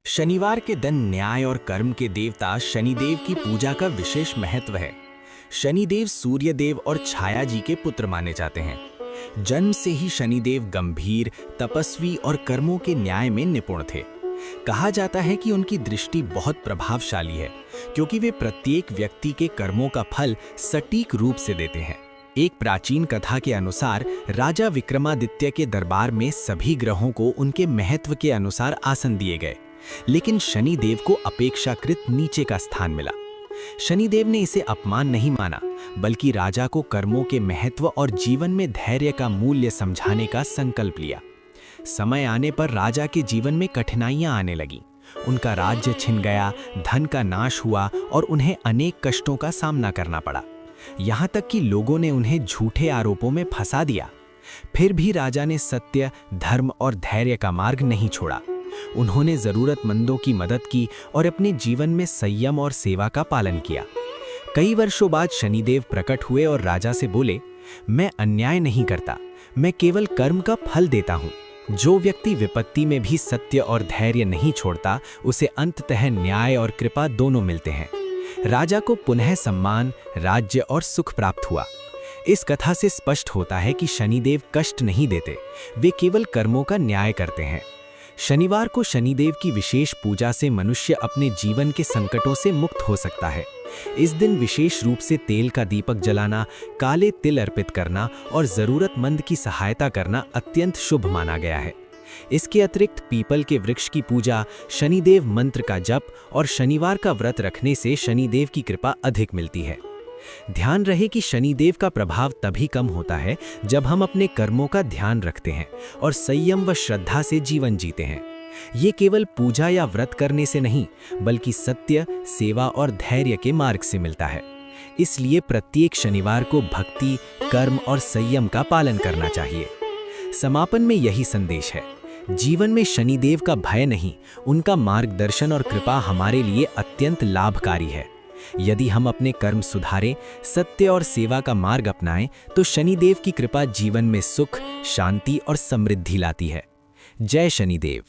शनिवार के दिन न्याय और कर्म के देवता शनिदेव की पूजा का विशेष महत्व है। शनिदेव सूर्यदेव और छाया जी के पुत्र माने जाते हैं। जन्म से ही शनिदेव गंभीर, तपस्वी और कर्मों के न्याय में निपुण थे। कहा जाता है कि उनकी दृष्टि बहुत प्रभावशाली है, क्योंकि वे प्रत्येक व्यक्ति के कर्मों का फल सटीक रूप से देते हैं। एक प्राचीन कथा के अनुसार राजा विक्रमादित्य के दरबार में सभी ग्रहों को उनके महत्व के अनुसार आसन दिए गए, लेकिन शनिदेव को अपेक्षाकृत नीचे का स्थान मिला। शनिदेव ने इसे अपमान नहीं माना, बल्कि राजा को कर्मों के महत्व और जीवन में धैर्य का मूल्य समझाने का संकल्प लिया। समय आने पर राजा के जीवन में कठिनाइयां आने लगीं। उनका राज्य छिन गया, धन का नाश हुआ और उन्हें अनेक कष्टों का सामना करना पड़ा। यहाँ तक कि लोगों ने उन्हें झूठे आरोपों में फंसा दिया। फिर भी राजा ने सत्य, धर्म और धैर्य का मार्ग नहीं छोड़ा। उन्होंने जरूरतमंदों की मदद की और अपने जीवन में संयम और सेवा का पालन किया। कई वर्षों बाद शनिदेव प्रकट हुए और राजा से बोले, मैं अन्याय नहीं करता, मैं केवल कर्म का फल देता हूँ। जो व्यक्ति विपत्ति में भी सत्य और धैर्य नहीं छोड़ता, उसे अंततः न्याय और कृपा दोनों मिलते हैं। राजा को पुनः सम्मान, राज्य और सुख प्राप्त हुआ। इस कथा से स्पष्ट होता है कि शनिदेव कष्ट नहीं देते, वे केवल कर्मों का न्याय करते हैं। शनिवार को शनिदेव की विशेष पूजा से मनुष्य अपने जीवन के संकटों से मुक्त हो सकता है। इस दिन विशेष रूप से तेल का दीपक जलाना, काले तिल अर्पित करना और जरूरतमंद की सहायता करना अत्यंत शुभ माना गया है। इसके अतिरिक्त पीपल के वृक्ष की पूजा, शनिदेव मंत्र का जप और शनिवार का व्रत रखने से शनिदेव की कृपा अधिक मिलती है। ध्यान रहे कि शनिदेव का प्रभाव तभी कम होता है जब हम अपने कर्मों का ध्यान रखते हैं और संयम व श्रद्धा से जीवन जीते हैं। ये केवल पूजा या व्रत करने से नहीं, बल्कि सत्य, सेवा और धैर्य के मार्ग से मिलता है। इसलिए प्रत्येक शनिवार को भक्ति, कर्म और संयम का पालन करना चाहिए। समापन में यही संदेश है, जीवन में शनिदेव का भय नहीं, उनका मार्गदर्शन और कृपा हमारे लिए अत्यंत लाभकारी है। यदि हम अपने कर्म सुधारें, सत्य और सेवा का मार्ग अपनाएं, तो शनिदेव की कृपा जीवन में सुख, शांति और समृद्धि लाती है। जय शनिदेव।